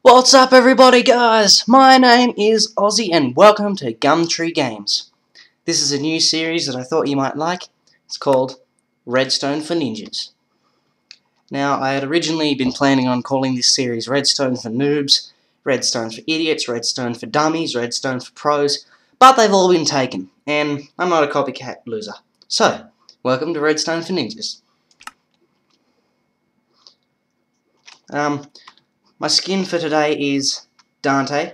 What's up everybody guys? My name is OZZY and welcome to GumTreeGames. This is a new series that I thought you might like. It's called Redstone for Ninjas. Now I had originally been planning on calling this series Redstone for Noobs, Redstone for Idiots, Redstone for Dummies, Redstone for Pros, but they've all been taken and I'm not a copycat loser. So, welcome to Redstone for Ninjas. My skin for today is Dante.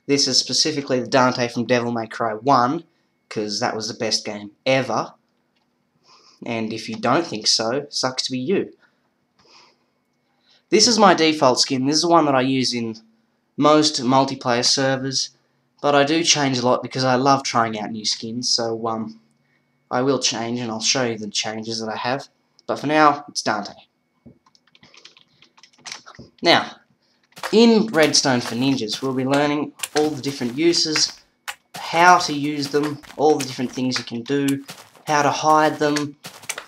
This is specifically the Dante from Devil May Cry 1, because that was the best game ever. And if you don't think so, sucks to be you. This is my default skin. This is the one that I use in most multiplayer servers, but I do change a lot because I love trying out new skins, so I will change and I'll show you the changes that I have. But for now, it's Dante. Now, in Redstone for Ninjas, we'll be learning all the different uses, how to use them, all the different things you can do, how to hide them,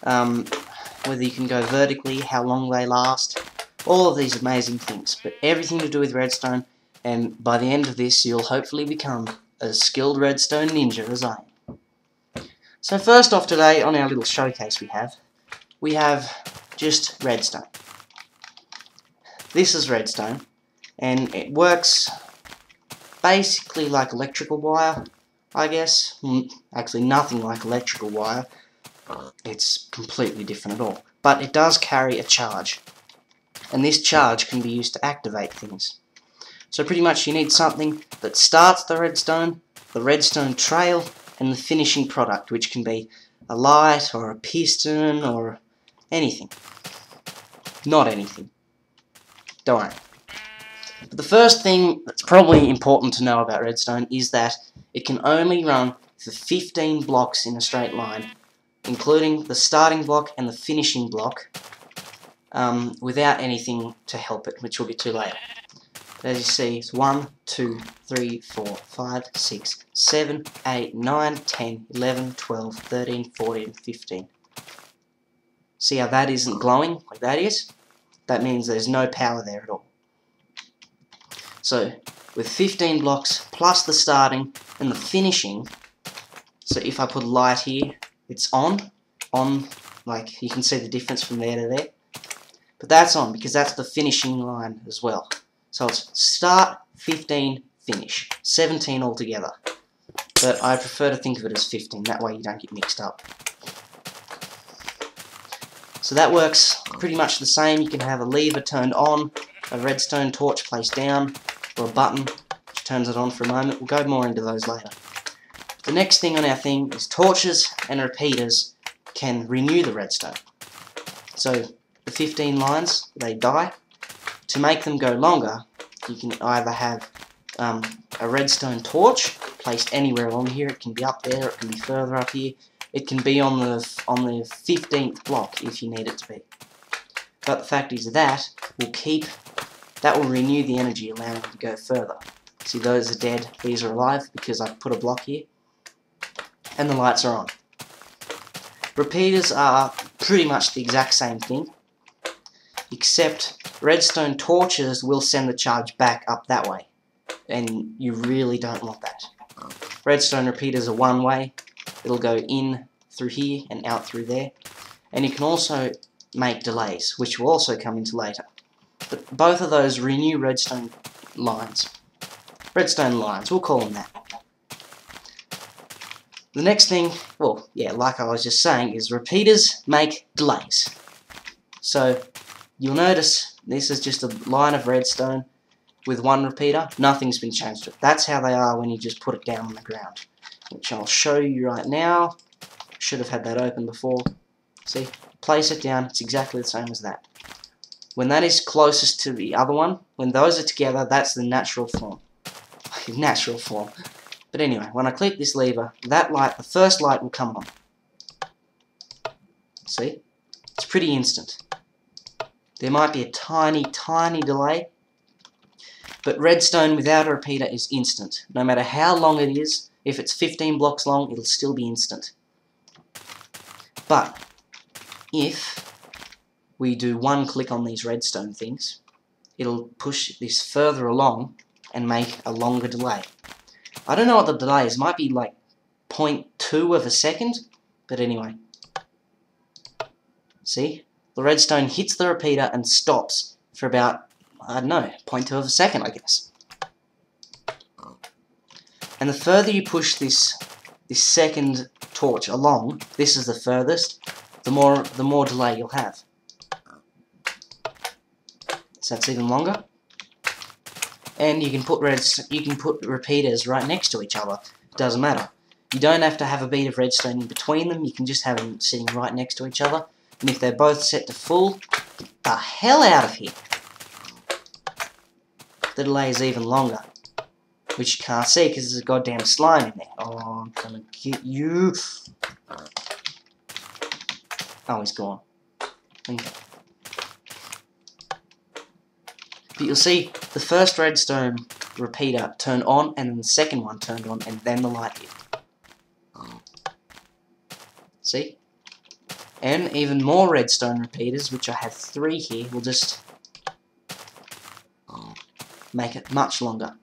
whether you can go vertically, how long they last, all of these amazing things. But everything to do with Redstone, and by the end of this you'll hopefully become a skilled Redstone ninja as I am. So first off today, on our little showcase we have just Redstone. This is Redstone, and it works basically like electrical wire, I guess. Actually nothing like electrical wire. It's completely different at all. But it does carry a charge, and this charge can be used to activate things. So pretty much you need something that starts the redstone trail, and the finishing product, which can be a light or a piston or anything. Not anything. Don't worry. But the first thing that's probably important to know about Redstone is that it can only run for 15 blocks in a straight line, including the starting block and the finishing block, without anything to help it, which we'll get to later. But as you see, it's 1, 2, 3, 4, 5, 6, 7, 8, 9, 10, 11, 12, 13, 14, 15. See how that isn't glowing like that is? That means there's no power there at all. So, with 15 blocks, plus the starting and the finishing, so if I put light here, it's on, like you can see the difference from there to there. But that's on, because that's the finishing line as well. So it's start, 15, finish. 17 altogether. But I prefer to think of it as 15, that way you don't get mixed up. So that works pretty much the same. You can have a lever turned on, a redstone torch placed down, or a button which turns it on for a moment. We'll go more into those later. The next thing on our thing is torches and repeaters can renew the redstone. So the 15 lines, they die. To make them go longer, you can either have a redstone torch placed anywhere along here. It can be up there, it can be further up here. It can be on the 15th block if you need it to be. But the fact is that will renew the energy, allowing it to go further. See, those are dead, these are alive because I've put a block here. And the lights are on. Repeaters are pretty much the exact same thing, except redstone torches will send the charge back up that way, and you really don't want that. Redstone repeaters are one way. It'll go in through here and out through there, and you can also make delays, which will also come into later. But both of those renew redstone lines. Redstone lines, we'll call them that. The next thing, well, yeah, like I was just saying, is repeaters make delays. So you'll notice this is just a line of redstone with one repeater. Nothing's been changed to it. That's how they are when you just put it down on the ground, which I'll show you right now. Should have had that open before. See, place it down, it's exactly the same as that. When that is closest to the other one, when those are together, that's the natural form. Natural form. But anyway, when I click this lever, that light, the first light will come on. See? It's pretty instant. There might be a tiny, tiny delay, but redstone without a repeater is instant. No matter how long it is, if it's 15 blocks long, it'll still be instant. But if we do one click on these redstone things, it'll push this further along and make a longer delay. I don't know what the delay is. It might be like 0.2 of a second, but anyway. See? The redstone hits the repeater and stops for about, I don't know, 0.2 of a second, I guess. And the further you push this second torch along, this is the furthest, the more delay you'll have. So that's even longer. And you can put repeaters right next to each other. It doesn't matter. You don't have to have a bead of redstone in between them. You can just have them sitting right next to each other. And if they're both set to full, get the hell out of here. The delay is even longer, which you can't see because there's a goddamn slime in there. Oh, I'm gonna get you. Oh, he's gone. Okay. But you'll see the first redstone repeater turned on, and then the second one turned on, and then the light hit. See? And even more redstone repeaters, which I have 3 here, will just make it much longer.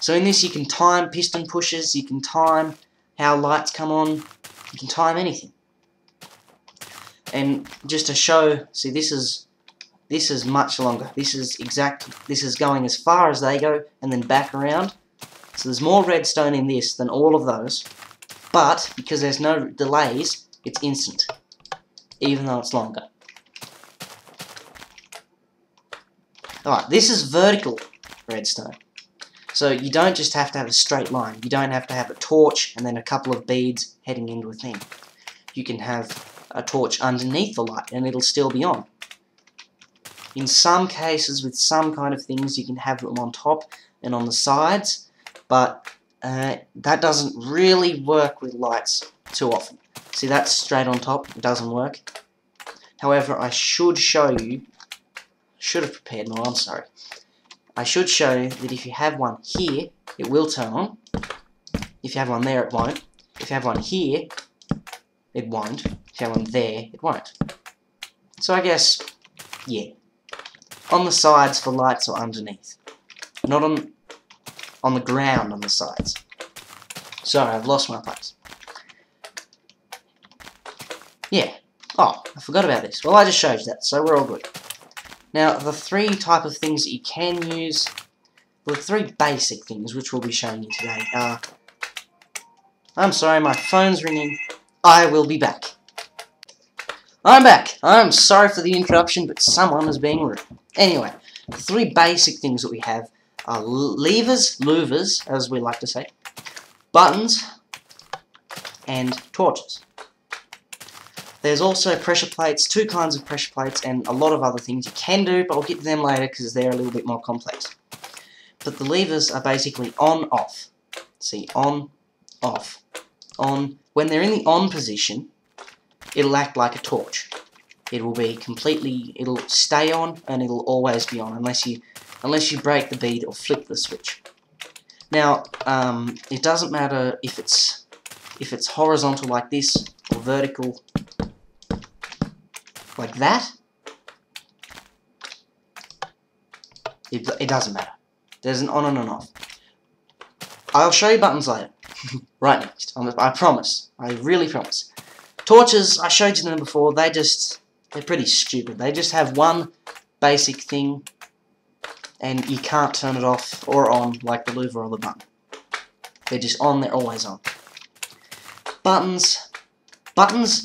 So in this you can time piston pushes, you can time how lights come on, you can time anything. And just to show, see this is much longer. This is going as far as they go and then back around. So there's more redstone in this than all of those. But because there's no delays, it's instant, even though it's longer. Alright, this is vertical redstone. So you don't just have to have a straight line. You don't have to have a torch and then a couple of beads heading into a thing. You can have a torch underneath the light and it'll still be on. In some cases, with some kind of things, you can have them on top and on the sides, but that doesn't really work with lights too often. See, that's straight on top, it doesn't work. However, I should show you, should have prepared more, I'm sorry. I should show you that if you have one here, it will turn on. If you have one there, it won't. If you have one here, it won't. If you have one there, it won't. So I guess, yeah. On the sides for lights or underneath. Not on the ground on the sides. Sorry, I've lost my place. Yeah. Oh, I forgot about this. Well, I just showed you that, so we're all good. Now, the 3 type of things that you can use, well, the 3 basic things which we'll be showing you today are... I'm sorry, my phone's ringing. I will be back. I'm back. I'm sorry for the interruption, but someone is being rude. Anyway, the 3 basic things that we have are levers, louvers, as we like to say, buttons, and torches. There's also pressure plates, 2 kinds of pressure plates, and a lot of other things you can do, but I'll get to them later because they're a little bit more complex. But the levers are basically on, off. See, on, off. On. When they're in the on position, it'll act like a torch. It will be completely, it'll stay on and it'll always be on unless you break the bead or flip the switch. Now, it doesn't matter if it's horizontal like this or vertical like that. It doesn't matter. There's an on and an off. I'll show you buttons later. Right next. I promise. I really promise. Torches, I showed you them before, they're pretty stupid. They just have one basic thing, and you can't turn it off or on like the louver or the button. They're just on, they're always on. Buttons,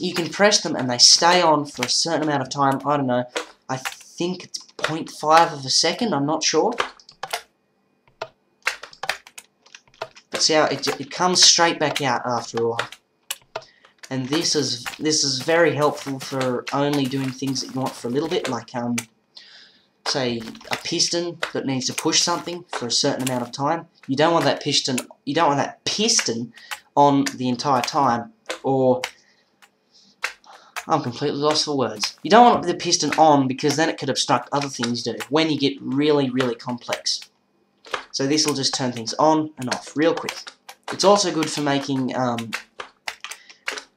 you can press them and they stay on for a certain amount of time. I don't know, I think it's 0.5 of a second, I'm not sure. But see how it comes straight back out after a while. And this is very helpful for only doing things that you want for a little bit, like say a piston that needs to push something for a certain amount of time. You don't want that piston on the entire time, or I'm completely lost for words. You don't want the piston on because then it could obstruct other things you do when you get really, really complex. So this will just turn things on and off real quick. It's also good for making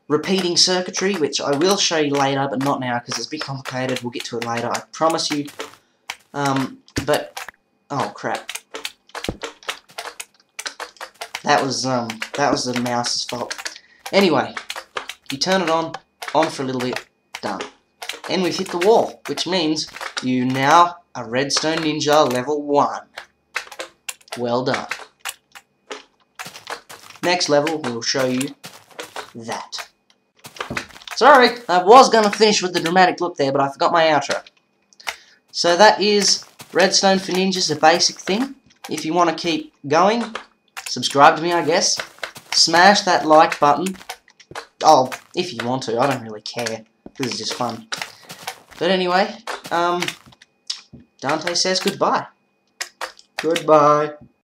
repeating circuitry, which I will show you later, but not now because it's a bit complicated. We'll get to it later, I promise you. But, oh crap. That was the mouse's fault. Anyway, you turn it on for a little bit, done. And we've hit the wall, which means you now are Redstone Ninja level 1. Well done. Next level, we'll show you that. Sorry, I was going to finish with the dramatic look there, but I forgot my outro. So that is Redstone for Ninjas, the basic thing. If you want to keep going, subscribe to me, I guess. Smash that like button. Oh, if you want to, I don't really care. This is just fun. But anyway, Dante says goodbye. Goodbye.